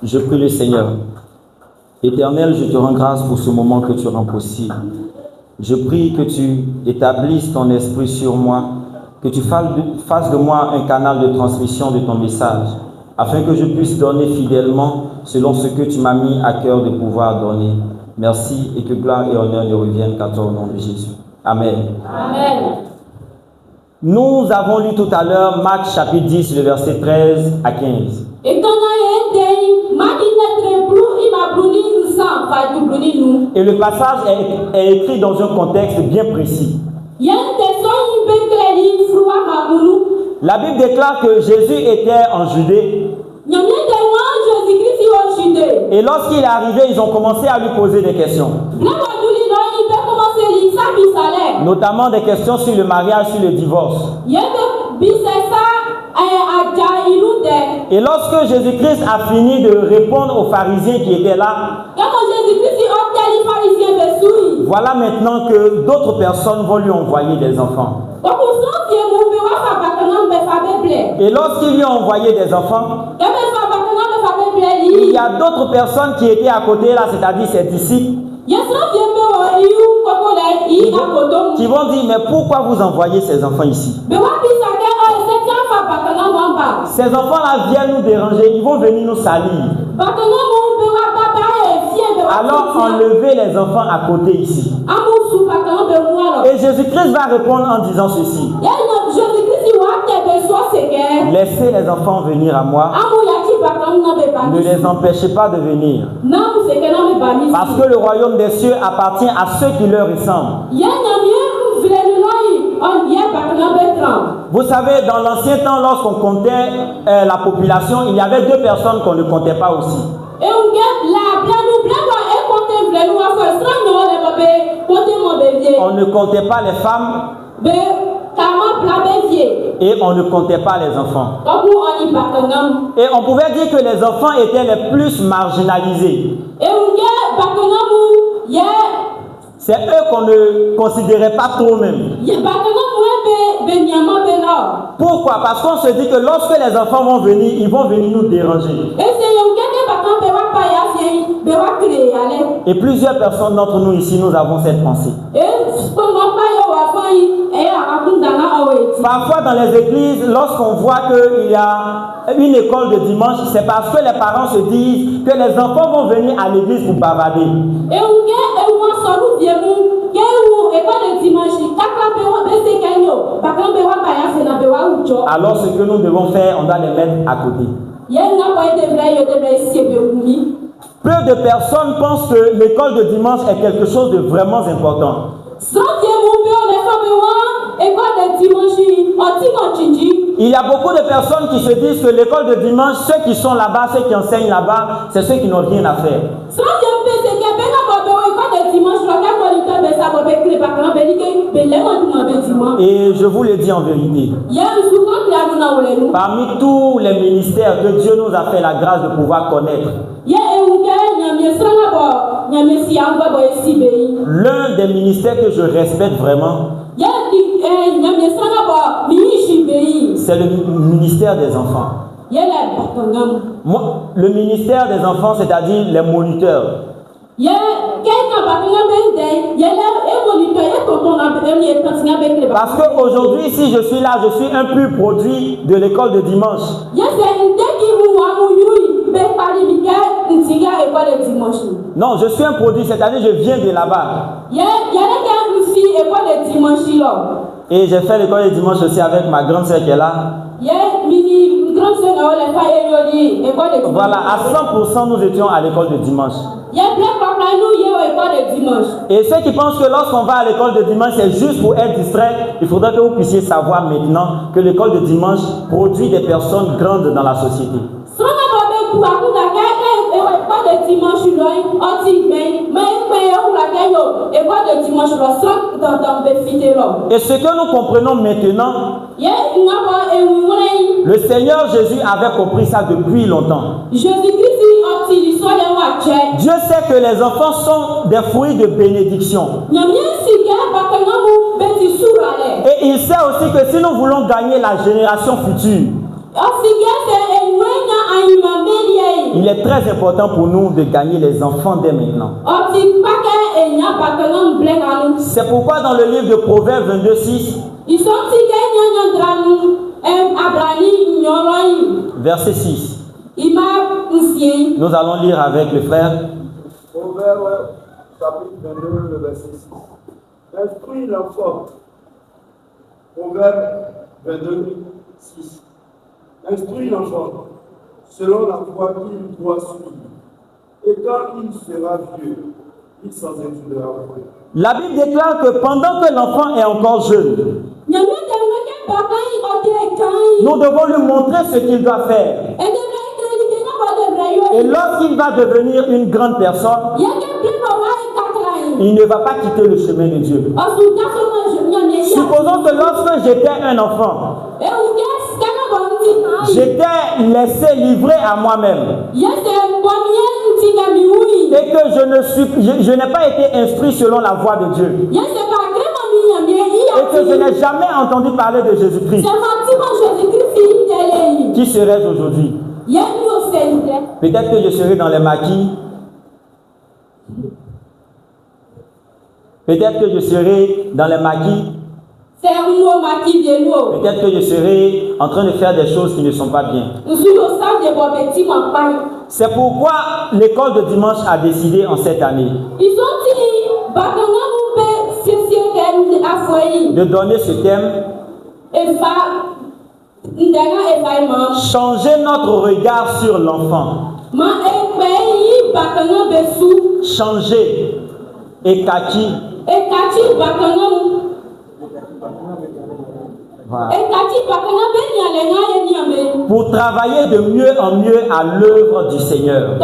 Je prie le Seigneur. Éternel, je te rends grâce pour ce moment que tu rends possible. Je prie que tu établisses ton esprit sur moi, que tu fasses de moi un canal de transmission de ton message, afin que je puisse donner fidèlement selon ce que tu m'as mis à cœur de pouvoir donner. Merci et que gloire et honneur ne reviennent qu'à toi au nom de Jésus. Amen. Amen. Nous avons lu tout à l'heure Marc chapitre 10, le verset 13 à 15. Et le passage est écrit dans un contexte bien précis. La Bible déclare que Jésus était en Judée. Et lorsqu'il est arrivé, ils ont commencé à lui poser des questions. Notamment des questions sur le mariage, sur le divorce. Et lorsque Jésus-Christ a fini de répondre aux pharisiens qui étaient là, voilà maintenant que d'autres personnes vont lui envoyer des enfants. Et lorsqu'il lui a envoyé des enfants, il y a d'autres personnes qui étaient à côté là, c'est-à-dire ses disciples, qui vont dire, mais pourquoi vous envoyez ces enfants ici? Ces enfants-là viennent nous déranger, ils vont venir nous salir. Alors enlevez les enfants à côté ici. Et Jésus-Christ va répondre en disant ceci. Laissez les enfants venir à moi. Ne les empêchez pas de venir. Parce que le royaume des cieux appartient à ceux qui leur ressemblent. Vous savez, dans l'ancien temps, lorsqu'on comptait la population, il y avait deux personnes qu'on ne comptait pas aussi. On ne comptait pas les femmes et on ne comptait pas les enfants. Et on pouvait dire que les enfants étaient les plus marginalisés. C'est eux qu'on ne considérait pas trop même. Pourquoi? Parce qu'on se dit que lorsque les enfants vont venir, ils vont venir nous déranger. Et plusieurs personnes d'entre nous ici, nous avons cette pensée. Parfois dans les églises, lorsqu'on voit qu'il y a une école de dimanche, c'est parce que les parents se disent que les enfants vont venir à l'église pour bavarder. Alors ce que nous devons faire, on doit les mettre à côté. Peu de personnes pensent que l'école de dimanche est quelque chose de vraiment important. Il y a beaucoup de personnes qui se disent que l'école de dimanche, ceux qui sont là-bas, ceux qui enseignent là-bas, c'est ceux qui n'ont rien à faire. Et je vous le dis en vérité, parmi tous les ministères que Dieu nous a fait la grâce de pouvoir connaître, l'un des ministères que je respecte vraiment, c'est le ministère des enfants. Moi, le ministère des enfants, c'est-à-dire les moniteurs. Parce qu'aujourd'hui, si je suis là, je suis un pur produit de l'école de dimanche. Non, je suis un produit, c'est-à-dire je viens de là-bas. Et j'ai fait l'école de dimanche aussi avec ma grande sœur qui est là. Voilà, à 100% nous étions à l'école de dimanche. Et ceux qui pensent que lorsqu'on va à l'école de dimanche, c'est juste pour être distrait, il faudrait que vous puissiez savoir maintenant que l'école de dimanche produit des personnes grandes dans la société. Et ce que nous comprenons maintenant, le Seigneur Jésus avait compris ça depuis longtemps. Dieu sait que les enfants sont des fruits de bénédiction. Et il sait aussi que si nous voulons gagner la génération future, Il est très important pour nous de gagner les enfants dès maintenant. C'est pourquoi dans le livre de Proverbes 22:6, verset 6, nous allons lire avec le frère. Proverbes chapitre 22, le verset 6. Instruis l'enfant. Proverbes 22, 6. Instruis l'enfant selon la voie qu'il doit suivre. Et quand il sera vieux, il s'en étudiera. La Bible déclare que pendant que l'enfant est encore jeune, nous devons lui montrer ce qu'il doit faire. Et lorsqu'il va devenir une grande personne, il ne va pas quitter le chemin de Dieu. Supposons que lorsque j'étais un enfant, j'étais laissé livrer à moi-même. Et que je n'ai pas été instruit selon la voie de Dieu. Et que je n'ai jamais entendu parler de Jésus-Christ. Qui serais-je aujourd'hui? Peut-être que je serai dans les maquis. Peut-être que je serai dans les maquis. Peut-être que je serai en train de faire des choses qui ne sont pas bien. C'est pourquoi l'école de dimanche a décidé en cette année de donner ce thème. Changer notre regard sur l'enfant. Changer. Ekati. Voilà. Pour travailler de mieux en mieux à l'œuvre du Seigneur.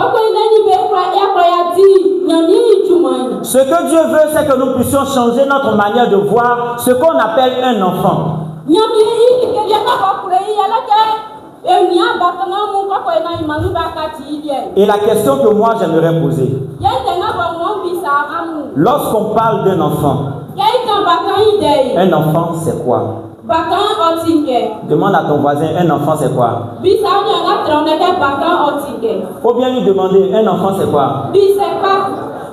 Ce que Dieu veut, c'est que nous puissions changer notre manière de voir ce qu'on appelle un enfant. Et la question que moi j'aimerais poser, lorsqu'on parle d'un enfant, un enfant c'est quoi? Demande à ton voisin, un enfant c'est quoi? Faut bien lui demander, un enfant c'est quoi?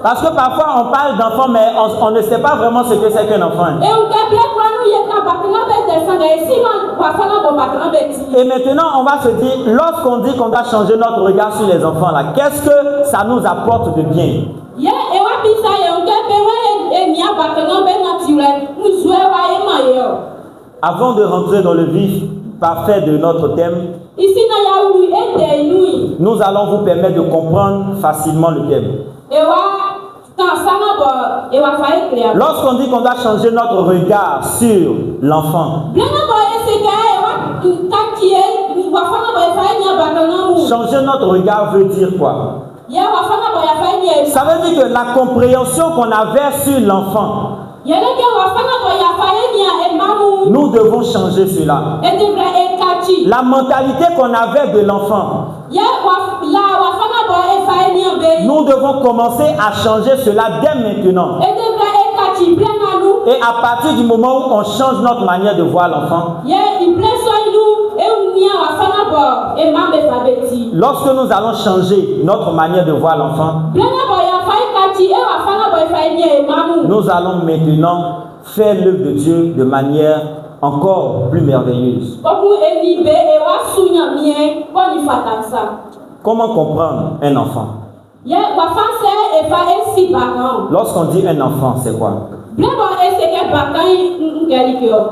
Parce que parfois on parle d'enfant mais on ne sait pas vraiment ce que c'est qu'un enfant. Et maintenant on va se dire, lorsqu'on dit qu'on va changer notre regard sur les enfants là, qu'est-ce que ça nous apporte de bien? Avant de rentrer dans le vif parfait de notre thème, nous allons vous permettre de comprendre facilement le thème. Lorsqu'on dit qu'on doit changer notre regard sur l'enfant, changer notre regard veut dire quoi? Ça veut dire que la compréhension qu'on avait sur l'enfant, nous devons changer cela. La mentalité qu'on avait de l'enfant, nous devons commencer à changer cela dès maintenant. Et à partir du moment où on change notre manière de voir l'enfant, lorsque nous allons changer notre manière de voir l'enfant, nous allons maintenant faire l'œuvre de Dieu de manière encore plus merveilleuse. Comment comprendre un enfant? Lorsqu'on dit un enfant, c'est quoi?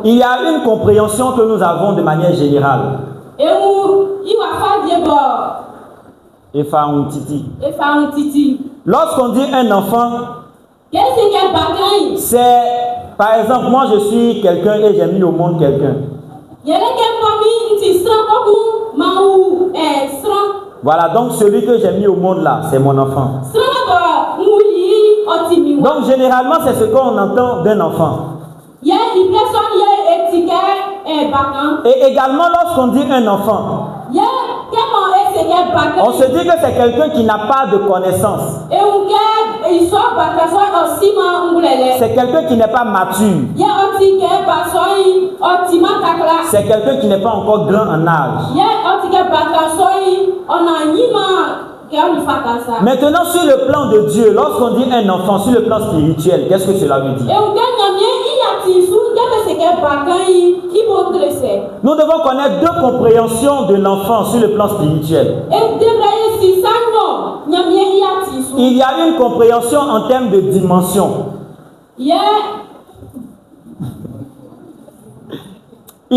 Il y a une compréhension que nous avons de manière générale. Lorsqu'on dit un enfant, c'est, par exemple, moi je suis quelqu'un et j'ai mis au monde quelqu'un. Voilà, donc celui que j'ai mis au monde là, c'est mon enfant. Donc généralement, c'est ce qu'on entend d'un enfant. Et également, lorsqu'on dit un enfant, On se dit que c'est quelqu'un qui n'a pas de connaissance. C'est quelqu'un qui n'est pas mature. C'est quelqu'un qui n'est pas encore grand en âge. Maintenant, sur le plan de Dieu, lorsqu'on dit un enfant, sur le plan spirituel, qu'est-ce que cela veut dire? Nous devons connaître deux compréhensions de l'enfant sur le plan spirituel. Il y a une compréhension en termes de dimension. Il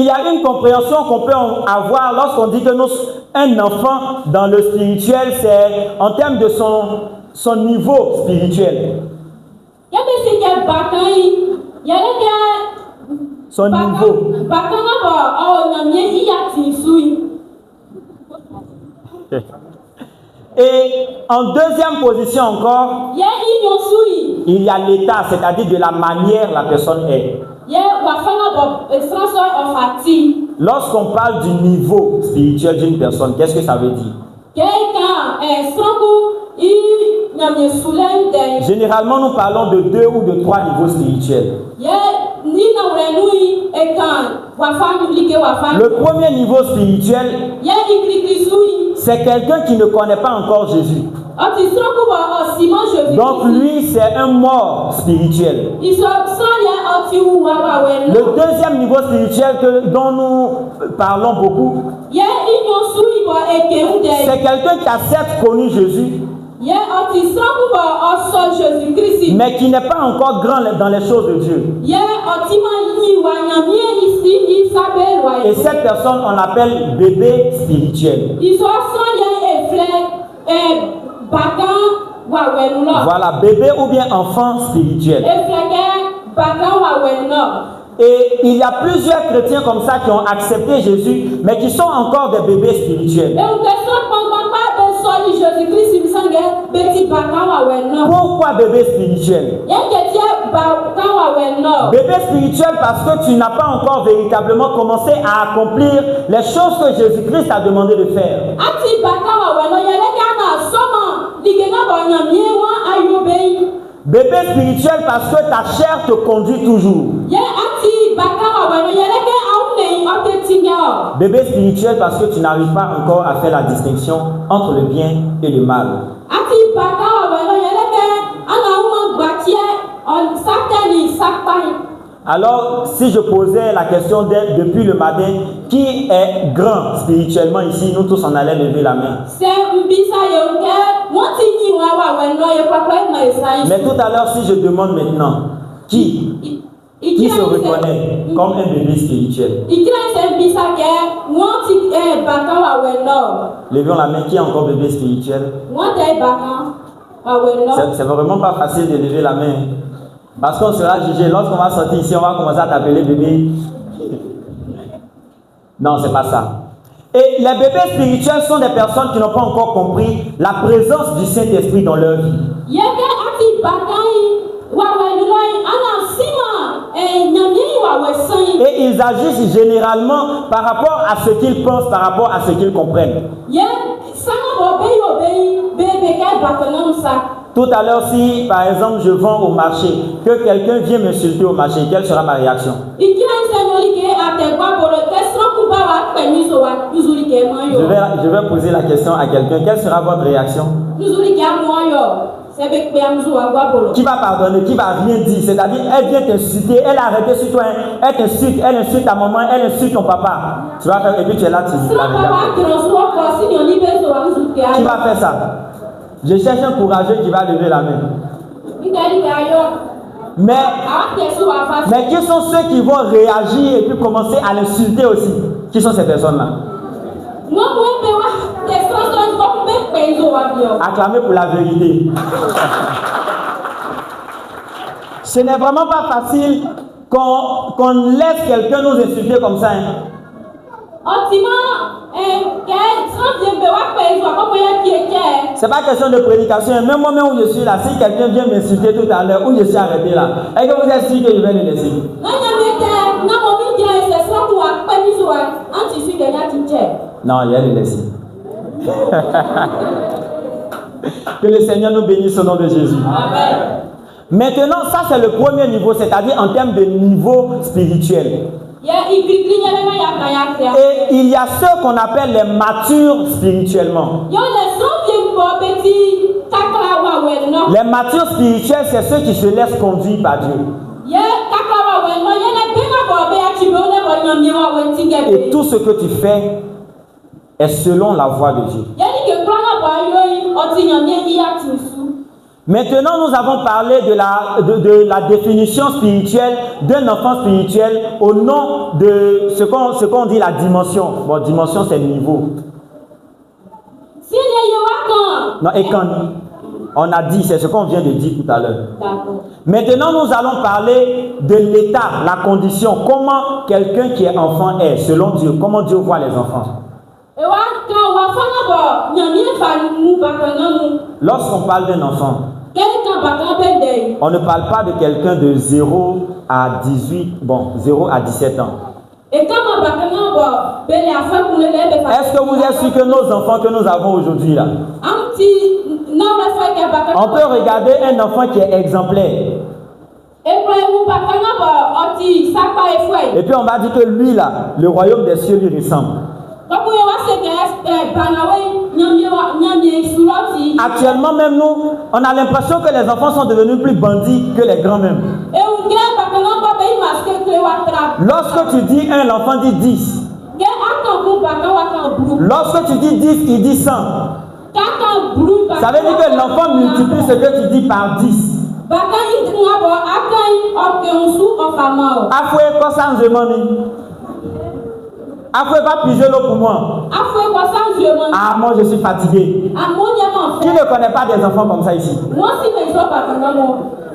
y a une compréhension qu'on peut avoir lorsqu'on dit que un enfant dans le spirituel, c'est en termes de son niveau spirituel. Son niveau. Et en deuxième position encore, il y a l'état, c'est-à-dire de la manière la personne est. Lorsqu'on parle du niveau spirituel d'une personne, qu'est-ce que ça veut dire? Généralement, nous parlons de 2 ou de 3 niveaux spirituels. Le premier niveau spirituel, c'est quelqu'un qui ne connaît pas encore Jésus. Donc lui, c'est un mort spirituel. Le deuxième niveau spirituel dont nous parlons beaucoup, c'est quelqu'un qui a certes connu Jésus, mais qui n'est pas encore grand dans les choses de Dieu. Et cette personne, on l'appelle bébé spirituel. Voilà, bébé ou bien enfant spirituel. Et il y a plusieurs chrétiens comme ça qui ont accepté Jésus, mais qui sont encore des bébés spirituels. Pourquoi bébé spirituel? Bébé spirituel parce que tu n'as pas encore véritablement commencé à accomplir les choses que Jésus-Christ a demandé de faire. Bébé spirituel parce que ta chair te conduit toujours. Bébé spirituel parce que tu n'arrives pas encore à faire la distinction entre le bien et le mal. Alors, si je posais la question depuis le matin, qui est grand spirituellement ici, nous tous on allait lever la main. Mais tout à l'heure, si je demande maintenant, qui se reconnaît comme un bébé spirituel? Levons la main, qui est encore bébé spirituel? C'est vraiment pas facile de lever la main. Parce qu'on sera jugé. Lorsqu'on va sortir ici, on va commencer à t'appeler bébé. Non, c'est pas ça. Et les bébés spirituels sont des personnes qui n'ont pas encore compris la présence du Saint-Esprit dans leur vie. Et ils agissent généralement par rapport à ce qu'ils pensent, par rapport à ce qu'ils comprennent. Tout à l'heure, si par exemple je vends au marché, que quelqu'un vient m'insulter au marché, quelle sera ma réaction? Je vais poser la question à quelqu'un. Quelle sera votre réaction? Qui va pardonner? Qui va rien dire? C'est-à-dire, elle vient t'insulter, elle a arrêté sur toi, elle insulte ta maman, elle insulte ton papa. Tu vas faire, et puis tu es là, tu dis la vérité. Qui va faire ça? Je cherche un courageux qui va lever la main. Mais qui sont ceux qui vont réagir et puis commencer à l'insulter aussi? Qui sont ces personnes-là? Acclamez pour la vérité. Ce n'est vraiment pas facile qu'on laisse quelqu'un nous insulter comme ça. C'est pas question de prédication. Même moi-même où je suis là, si quelqu'un vient m'insulter tout à l'heure, où je suis arrêté là, est-ce que vous êtes sûr que je vais le laisser? Non, il va le laisser. Que le Seigneur nous bénisse au nom de Jésus. Amen. Maintenant, ça c'est le premier niveau, c'est-à-dire en termes de niveau spirituel. Et il y a ceux qu'on appelle les matures spirituellement. Les matures spirituels, c'est ceux qui se laissent conduire par Dieu. Et tout ce que tu fais est selon la voie de Dieu. Maintenant, nous avons parlé de la définition spirituelle d'un enfant spirituel au nom de ce qu'on dit la dimension. Bon, dimension, c'est le niveau. Non, et quand on a dit, c'est ce qu'on vient de dire tout à l'heure. Maintenant, nous allons parler de l'état, la condition. Comment quelqu'un qui est enfant est, selon Dieu. Comment Dieu voit les enfants. Lorsqu'on parle d'un enfant, on ne parle pas de quelqu'un de 0 à 18, bon, 0 à 17 ans. Est-ce que vous êtes sûr que nos enfants que nous avons aujourd'hui là, on peut regarder un enfant qui est exemplaire. Et puis on va dire que lui là, le royaume des cieux lui ressemble. Actuellement même nous, on a l'impression que les enfants sont devenus plus bandits que les grands même. Lorsque tu dis 1, l'enfant dit 10. Lorsque tu dis 10, il dit 100. Ça veut dire que l'enfant multiplie ce que tu dis par 10. Afoué, quoi ça nous demande? Afoué, va puiser l'eau pour moi. Ah, moi je suis fatigué. Qui ne connaît pas des enfants comme ça ici?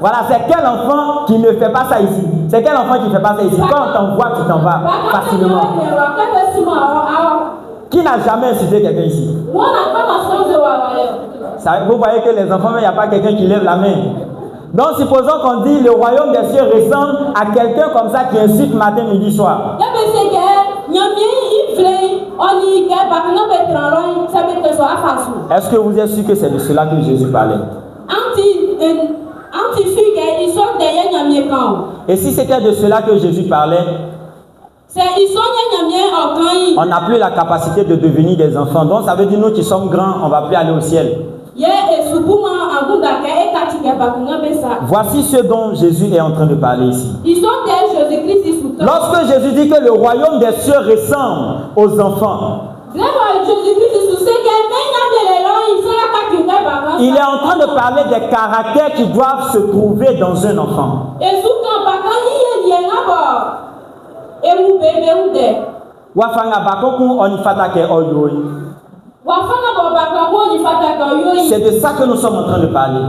Voilà, c'est quel enfant qui ne fait pas ça ici? C'est quel enfant qui ne fait pas ça ici? Quand on t'envoie, tu t'en vas facilement. Qui n'a jamais insulté quelqu'un ici? Ça, vous voyez que les enfants, il n'y a pas quelqu'un qui lève la main. Donc, supposons qu'on dit le royaume des cieux ressemble à quelqu'un comme ça qui insulte matin, midi, soir. Est-ce que vous êtes sûr que c'est de cela que Jésus parlait? Et si c'était de cela que Jésus parlait, on n'a plus la capacité de devenir des enfants. Donc ça veut dire nous qui sommes grands, on ne va plus aller au ciel. Voici ce dont Jésus est en train de parler ici. Lorsque Jésus dit que le royaume des cieux ressemble aux enfants, il est en train de parler des caractères qui doivent se trouver dans un enfant. C'est de ça que nous sommes en train de parler.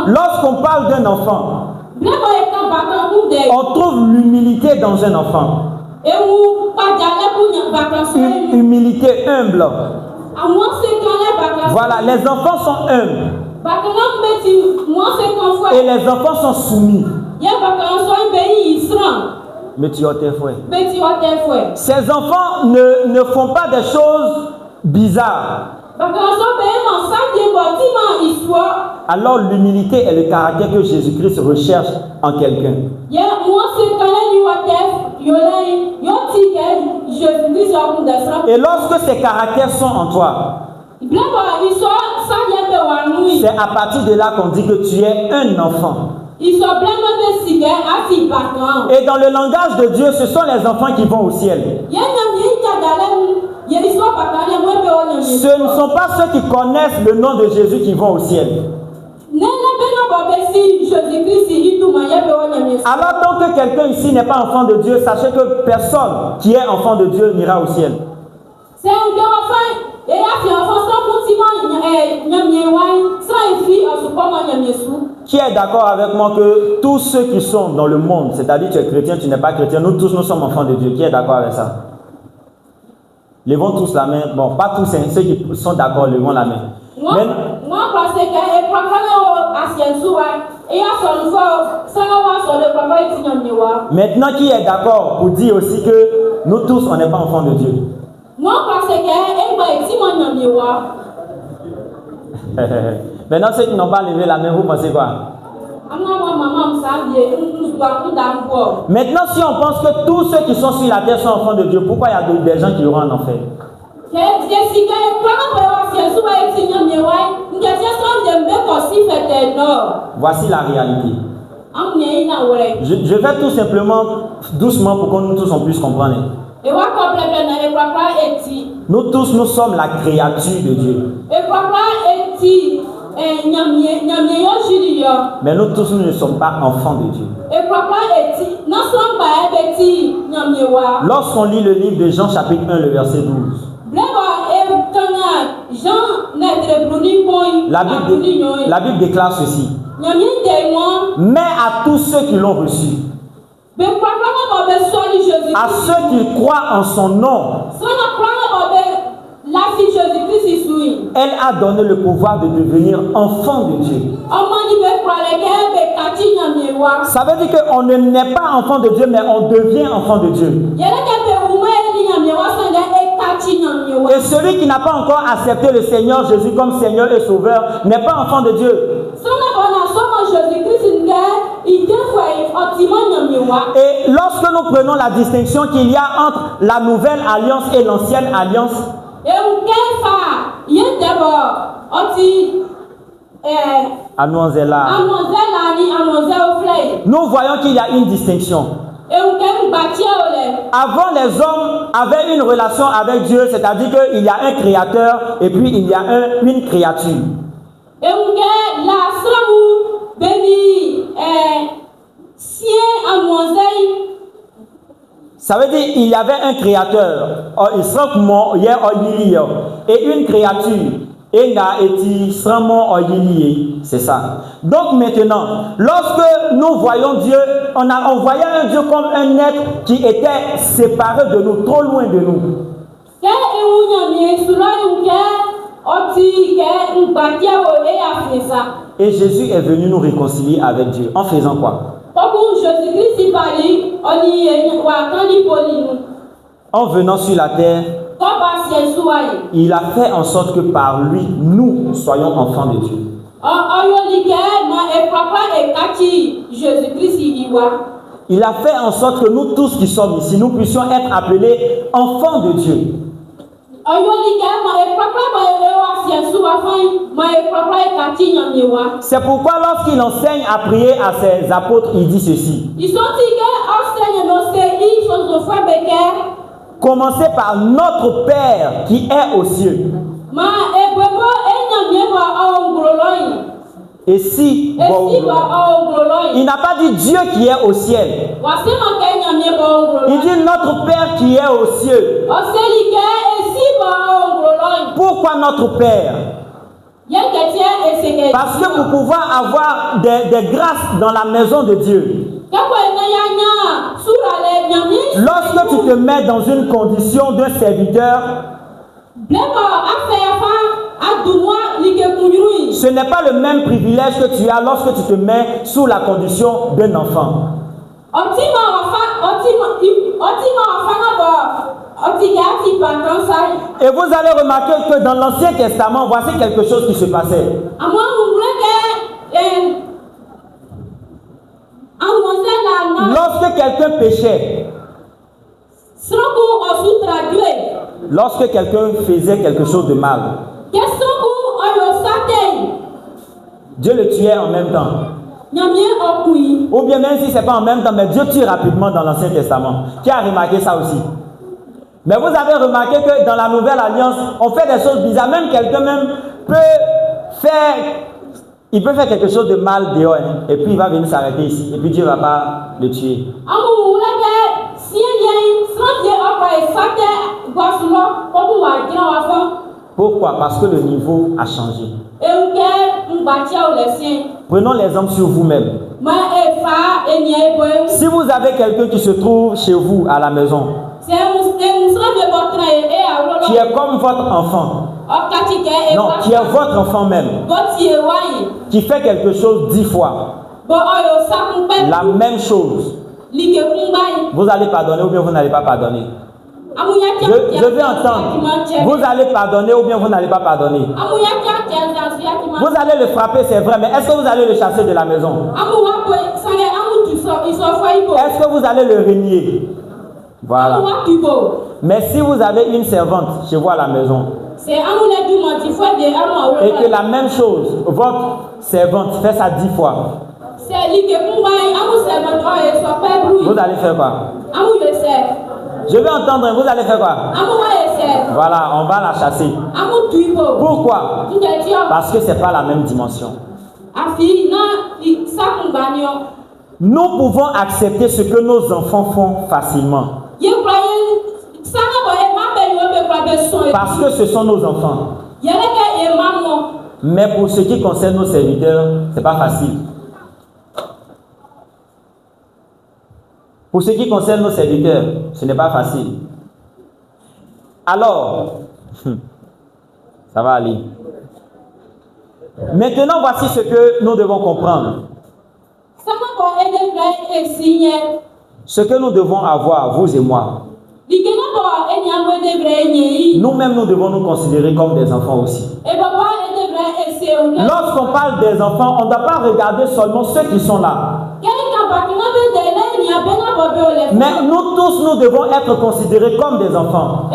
Lorsqu'on parle d'un enfant, on trouve l'humilité dans un enfant. Humilité humble. Voilà, les enfants sont humbles. Et les enfants sont soumis. Mais tu as tes frères. Ces enfants ne font pas des choses bizarres. Alors l'humilité est le caractère que Jésus-Christ recherche en quelqu'un. Et lorsque ces caractères sont en toi, c'est à partir de là qu'on dit que tu es un enfant. Et dans le langage de Dieu, ce sont les enfants qui vont au ciel. Ce ne sont pas ceux qui connaissent le nom de Jésus qui vont au ciel. Alors tant que quelqu'un ici n'est pas enfant de Dieu, sachez que personne qui est enfant de Dieu n'ira au ciel. Qui est d'accord avec moi que tous ceux qui sont dans le monde, c'est-à-dire tu es chrétien, tu n'es pas chrétien, nous tous nous sommes enfants de Dieu. Qui est d'accord avec ça? Levons tous la main. Bon, pas tous, hein, ceux qui sont d'accord, levons la main. Maintenant, qui est d'accord pour dire aussi que nous tous, on n'est pas enfants de Dieu? Maintenant, ceux qui n'ont pas levé la main, vous pensez quoi? Maintenant, si on pense que tous ceux qui sont sur la terre sont enfants de Dieu, pourquoi il y a des gens qui iront en enfer? Voici la réalité. Je vais tout simplement doucement pour que nous tous on puisse comprendre. Nous tous, nous sommes la créature de Dieu. Mais nous tous, nous ne sommes pas enfants de Dieu. Lorsqu'on lit le livre de Jean chapitre 1, le verset 12, la Bible déclare ceci. Mais à tous ceux qui l'ont reçu, à ceux qui croient en son nom, elle a donné le pouvoir de devenir enfant de Dieu. Ça veut dire qu'on ne naît pas enfant de Dieu, mais on devient enfant de Dieu. Et celui qui n'a pas encore accepté le Seigneur Jésus comme Seigneur et Sauveur n'est pas enfant de Dieu. Et lorsque nous prenons la distinction qu'il y a entre la nouvelle alliance et l'ancienne alliance, nous voyons qu'il y a une distinction. Avant, les hommes avaient une relation avec Dieu, c'est-à-dire qu'il y a un créateur et puis il y a une créature. Ça veut dire qu'il y avait un créateur et une créature. C'est ça. Donc maintenant, lorsque nous voyons Dieu, on voyait un Dieu comme un être qui était séparé de nous, trop loin de nous. Et Jésus est venu nous réconcilier avec Dieu. En faisant quoi? En venant sur la terre, il a fait en sorte que par lui, nous soyons enfants de Dieu. Il a fait en sorte que nous tous qui sommes ici, nous puissions être appelés enfants de Dieu. C'est pourquoi lorsqu'il enseigne à prier à ses apôtres, il dit ceci. Commencez par notre Père qui est aux cieux. Et si il n'a pas dit Dieu qui est au ciel. Il dit notre Père qui est aux cieux. Pourquoi notre Père? Parce que pour pouvoir avoir des grâces dans la maison de Dieu, lorsque tu te mets dans une condition d'un serviteur, ce n'est pas le même privilège que tu as lorsque tu te mets sous la condition d'un enfant. Et vous allez remarquer que dans l'Ancien Testament, voici quelque chose qui se passait. Lorsque quelqu'un péchait, lorsque quelqu'un faisait quelque chose de mal, Dieu le tuait en même temps. Ou bien même si ce n'est pas en même temps, mais Dieu tue rapidement dans l'Ancien Testament. Qui a remarqué ça aussi? Mais vous avez remarqué que dans la Nouvelle Alliance, on fait des choses bizarres. Même quelqu'un peut faire quelque chose de mal dehors, hein, et puis il va venir s'arrêter ici, et puis Dieu ne va pas le tuer. Pourquoi? Parce que le niveau a changé. Prenons l'exemple sur vous-même. Si vous avez quelqu'un qui se trouve chez vous à la maison, qui est comme votre enfant, non, qui est votre enfant même, qui fait quelque chose 10 fois, la même chose, vous allez pardonner ou bien vous n'allez pas pardonner? Je veux entendre. Vous allez pardonner ou bien vous n'allez pas pardonner. Vous allez le frapper, c'est vrai, mais est-ce que vous allez le chasser de la maison? Est-ce que vous allez le renier? Voilà. Mais si vous avez une servante chez vous à la maison, et que la même chose, votre servante fait ça 10 fois, vous allez faire quoi? Je veux entendre, vous allez faire quoi? Voilà, on va la chasser. Pourquoi? Parce que ce n'est pas la même dimension. Nous pouvons accepter ce que nos enfants font facilement. Parce que ce sont nos enfants. Mais pour ce qui concerne nos serviteurs, ce n'est pas facile. Pour ce qui concerne nos serviteurs, ce n'est pas facile. Alors, ça va aller. Maintenant, voici ce que nous devons comprendre. Ce que nous devons avoir, vous et moi. Nous-mêmes, nous devons nous considérer comme des enfants aussi. Lorsqu'on parle des enfants, on ne doit pas regarder seulement ceux qui sont là. Mais nous tous, nous devons être considérés comme des enfants.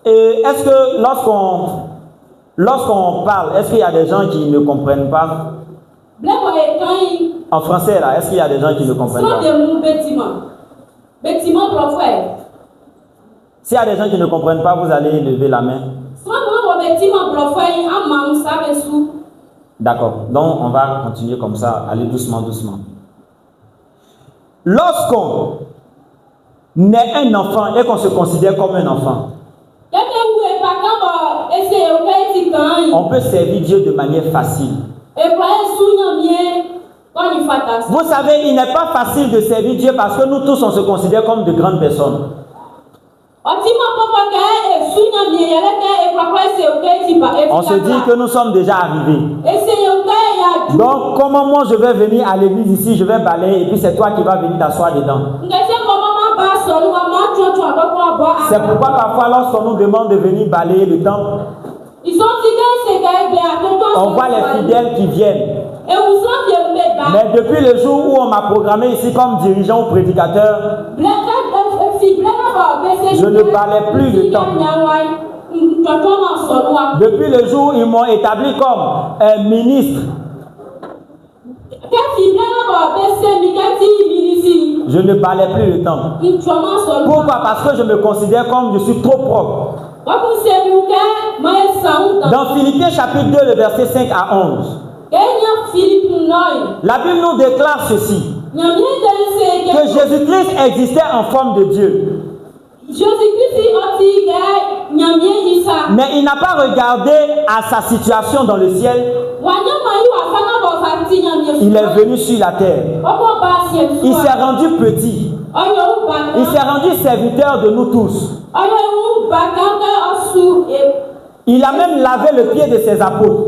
Et est-ce que lorsqu'on parle, est-ce qu'il y a des gens qui ne comprennent pas? En français, là, est-ce qu'il y a des gens qui ne comprennent pas? S'il y a des gens qui ne comprennent pas, vous allez lever la main. D'accord. Donc, on va continuer comme ça, aller doucement, doucement. Lorsqu'on est un enfant et qu'on se considère comme un enfant, on peut servir Dieu de manière facile. Vous savez, il n'est pas facile de servir Dieu parce que nous tous, on se considère comme de grandes personnes. On se dit que nous sommes déjà arrivés. Donc, comment moi je vais venir à l'église ici, je vais balayer et puis c'est toi qui vas venir t'asseoir dedans. C'est pourquoi parfois lorsqu'on nous demande de venir balayer le temple, on voit les fidèles qui viennent. Mais depuis le jour où on m'a programmé ici comme dirigeant ou prédicateur, je ne balais plus le temple. Depuis le jour où ils m'ont établi comme un ministre, je ne balais plus le temple. Pourquoi? Parce que je me considère comme je suis trop propre. Dans Philippiens chapitre 2, le verset 5 à 11, la Bible nous déclare ceci, que Jésus-Christ existait en forme de Dieu. Mais il n'a pas regardé à sa situation dans le ciel. Il est venu sur la terre. Il s'est rendu petit. Il s'est rendu serviteur de nous tous. Il a même lavé le pied de ses apôtres.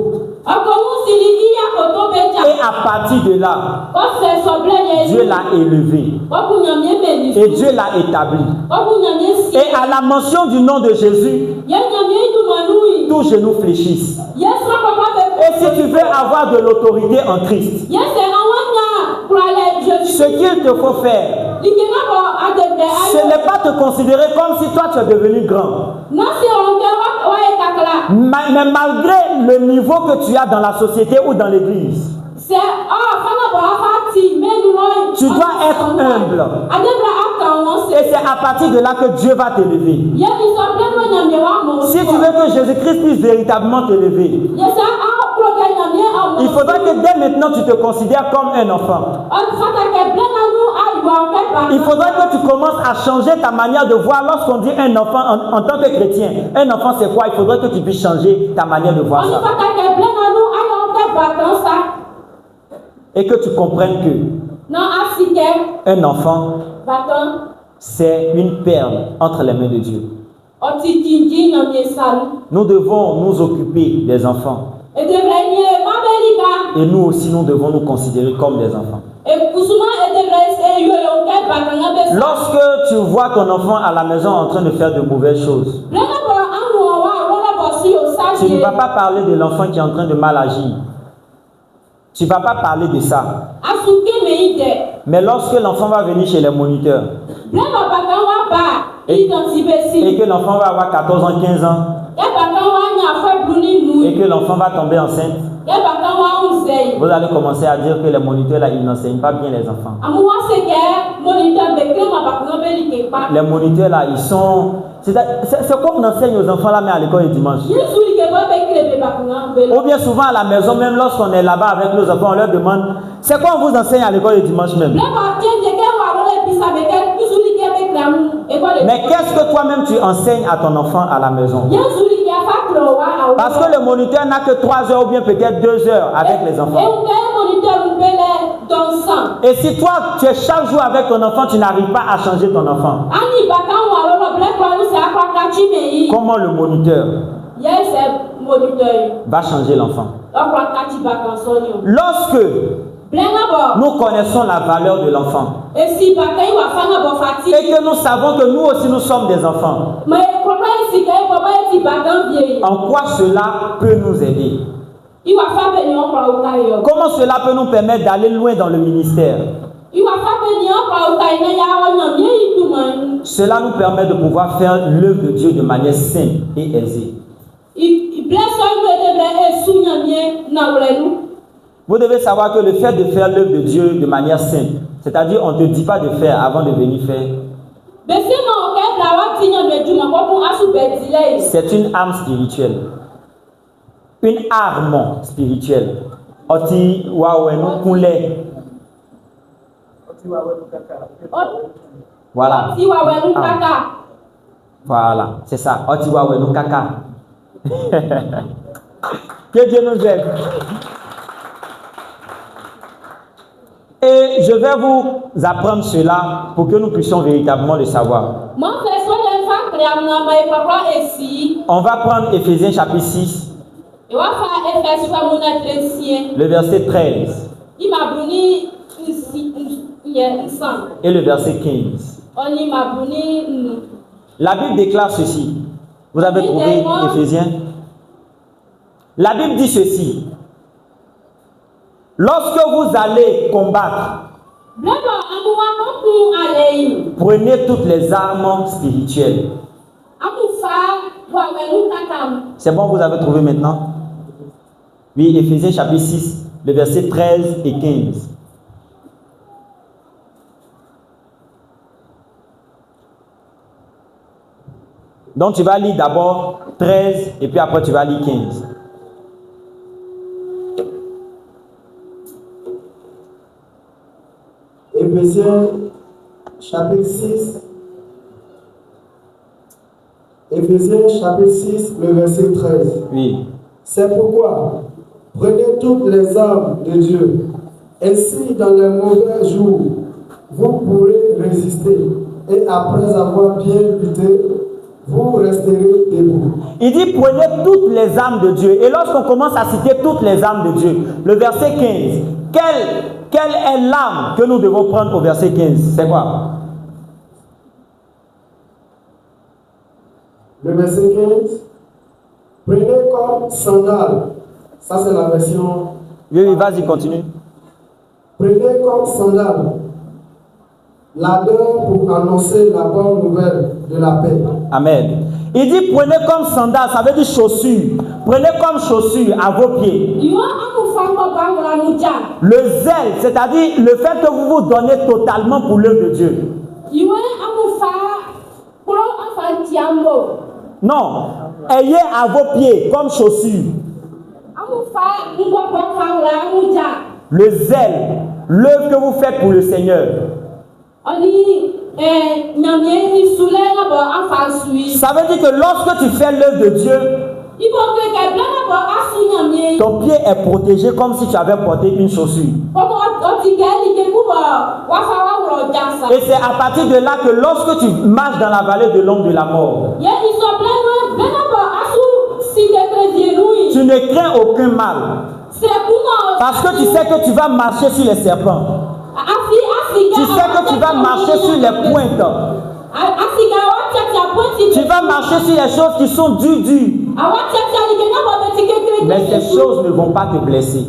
Et à partir de là, Dieu l'a élevé. Et Dieu l'a établi. Et à la mention du nom de Jésus, tous genoux fléchissent. Et si tu veux avoir de l'autorité en Christ, ce qu'il te faut faire, ce n'est pas te considérer comme si toi tu es devenu grand. Mais malgré le niveau que tu as dans la société ou dans l'église, tu dois être humble. Et c'est à partir de là que Dieu va t'élever. Si tu veux que Jésus-Christ puisse véritablement t'élever, il faudra que dès maintenant tu te considères comme un enfant. Il faudra que tu commences à changer ta manière de voir lorsqu'on dit un enfant en tant que chrétien. Un enfant c'est quoi? Il faudra que tu puisses changer ta manière de voir ça. Et que tu comprennes que un enfant, c'est une perle entre les mains de Dieu. Nous devons nous occuper des enfants. Et nous aussi, nous devons nous considérer comme des enfants. Lorsque tu vois ton enfant à la maison en train de faire de mauvaises choses, tu ne vas pas parler de l'enfant qui est en train de mal agir. Tu ne vas pas parler de ça. Mais lorsque l'enfant va venir chez les moniteurs et que l'enfant va avoir 14 ans, 15 ans, et que l'enfant va tomber enceinte, vous allez commencer à dire que les moniteurs là, ils n'enseignent pas bien les enfants. Les moniteurs là, ils sont... C'est comme on enseigne aux enfants là, mais à l'école le dimanche. Ou bien souvent à la maison, même lorsqu'on est là-bas avec nos enfants, on leur demande, c'est quoi on vous enseigne à l'école le dimanche même? Mais qu'est-ce que toi-même tu enseignes à ton enfant à la maison? Parce que le moniteur n'a que 3 heures ou bien peut-être 2 heures avec les enfants. Et si toi tu es chaque jour avec ton enfant, tu n'arrives pas à changer ton enfant, comment le moniteur va changer l'enfant? Lorsque nous connaissons la valeur de l'enfant et que nous savons que nous aussi nous sommes des enfants, en quoi cela peut nous aider? Comment cela peut nous permettre d'aller loin dans le ministère? Cela nous permet de pouvoir faire l'œuvre de Dieu de manière simple et aisée. Vous devez savoir que le fait de faire l'œuvre de Dieu de manière simple, c'est-à-dire on ne te dit pas de faire avant de venir faire, c'est une arme spirituelle. Une arme spirituelle. Oti wawenu kule. Voilà. Ah. Voilà, c'est ça. Oti wawenu kaka. Que Dieu nous aide. Et je vais vous apprendre cela pour que nous puissions véritablement le savoir. On va prendre Éphésiens chapitre 6. Le verset 13 et le verset 15. La Bible déclare ceci. Vous avez trouvé Éphésiens? La Bible dit ceci. Lorsque vous allez combattre, prenez toutes les armes spirituelles. C'est bon, vous avez trouvé maintenant? Oui, Éphésiens chapitre 6, le verset 13 et 15. Donc tu vas lire d'abord 13 et puis après tu vas lire 15. Éphésiens chapitre 6. Éphésiens chapitre 6, le verset 13. Oui. C'est pourquoi, prenez toutes les armes de Dieu. Ainsi, dans les mauvais jours, vous pourrez résister. Et après avoir bien lutté, vous resterez debout. Il dit, prenez toutes les armes de Dieu. Et lorsqu'on commence à citer toutes les armes de Dieu, le verset 15, quelle est l'arme que nous devons prendre au verset 15? C'est quoi? Le verset 15, prenez comme sandale, ça c'est la version. Oui, vas-y, continue. Prenez comme sandale l'ardeur pour annoncer la bonne nouvelle de la paix. Amen. Il dit prenez comme sandale, ça veut dire chaussure. Prenez comme chaussure à vos pieds le zèle, c'est-à-dire le fait que vous vous donnez totalement pour l'œuvre de Dieu. Non, ayez à vos pieds comme chaussure le zèle, l'œuvre que vous faites pour le Seigneur. Ça veut dire que lorsque tu fais l'œuvre de Dieu, ton pied est protégé comme si tu avais porté une chaussure. Et c'est à partir de là que lorsque tu marches dans la vallée de l'ombre de la mort, tu ne crains aucun mal. Parce que tu sais que tu vas marcher sur les serpents. Tu sais que tu vas marcher sur les pointes. Tu vas marcher sur les choses qui sont dures. Mais ces choses ne vont pas te blesser.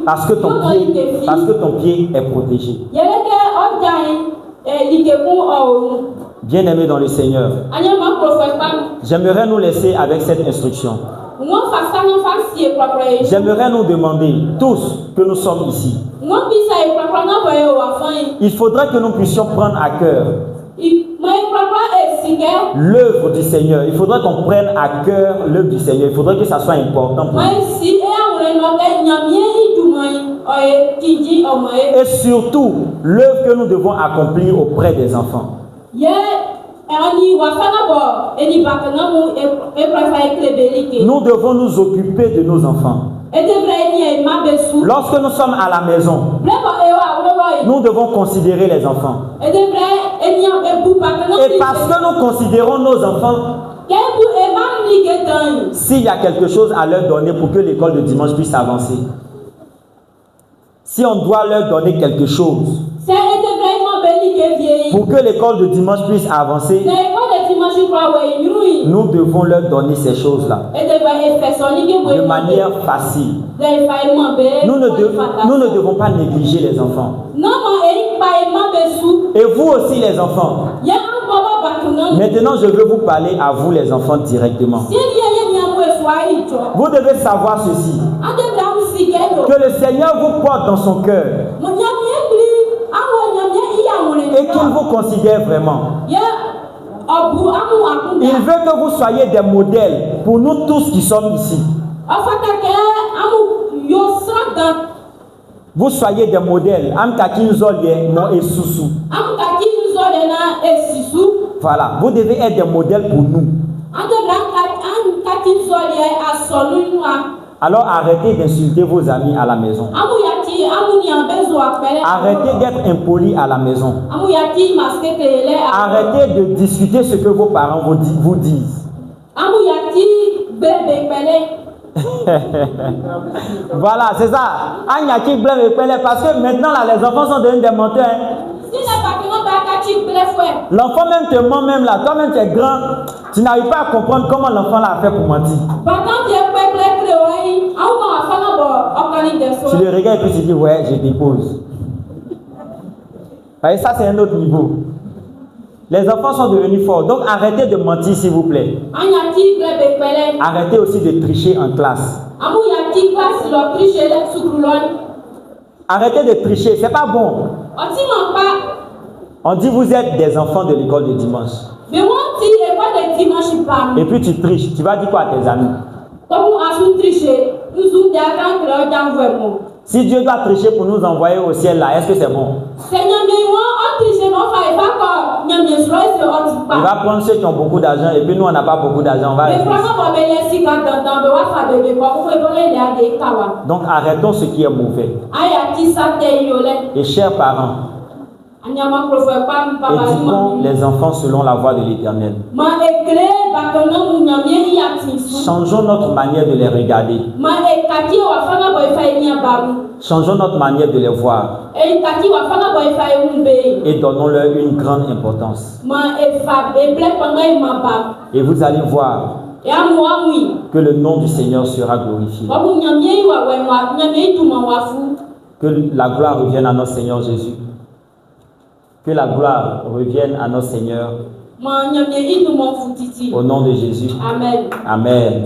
Parce que ton pied est protégé. Bien-aimés dans le Seigneur, j'aimerais nous laisser avec cette instruction. J'aimerais nous demander, tous que nous sommes ici, il faudrait que nous puissions prendre à cœur l'œuvre du Seigneur. Il faudrait qu'on prenne à cœur l'œuvre du Seigneur. Il faudrait que ça soit important pour nous. Et surtout, l'œuvre que nous devons accomplir auprès des enfants. Nous devons nous occuper de nos enfants. Lorsque nous sommes à la maison, nous devons considérer les enfants. Et parce que nous considérons nos enfants, s'il y a quelque chose à leur donner pour que l'école de dimanche puisse avancer, si on doit leur donner quelque chose pour que l'école de dimanche puisse avancer, nous devons leur donner ces choses-là de manière facile. Nous ne devons pas négliger les enfants. Et vous aussi les enfants. Maintenant, je veux vous parler à vous les enfants directement. Vous devez savoir ceci, que le Seigneur vous porte dans son cœur et qu'il vous considère vraiment. Il veut que vous soyez des modèles pour nous tous qui sommes ici. Vous soyez des modèles. Voilà, vous devez être des modèles pour nous. Alors arrêtez d'insulter vos amis à la maison. Arrêtez d'être impoli à la maison. Arrêtez de discuter ce que vos parents vous disent. Voilà, c'est ça. Parce que maintenant, là, les enfants sont devenus des menteurs. L'enfant même te ment, même là. Toi-même, tu es grand. Tu n'arrives pas à comprendre comment l'enfant l'a fait pour mentir. Tu le regardes et puis tu dis, ouais, je dépose. Et ça, c'est un autre niveau. Les enfants sont devenus forts. Donc, arrêtez de mentir, s'il vous plaît. Arrêtez aussi de tricher en classe. Arrêtez de tricher, c'est pas bon. On dit vous êtes des enfants de l'école de dimanche. Et puis tu triches, tu vas dire quoi à tes amis? Si Dieu doit tricher pour nous envoyer au ciel là, est-ce que c'est bon? Il va prendre ceux qui ont beaucoup d'argent et puis nous on n'a pas beaucoup d'argent. Donc arrêtons ce qui est mauvais. Et chers parents, éduquons les enfants selon la voie de l'Éternel. Changeons notre manière de les regarder. Changeons notre manière de les voir. Et donnons-leur une grande importance. Et vous allez voir que le nom du Seigneur sera glorifié. Que la gloire revienne à notre Seigneur Jésus. Que la gloire revienne à notre Seigneur. Au nom de Jésus. Amen. Amen.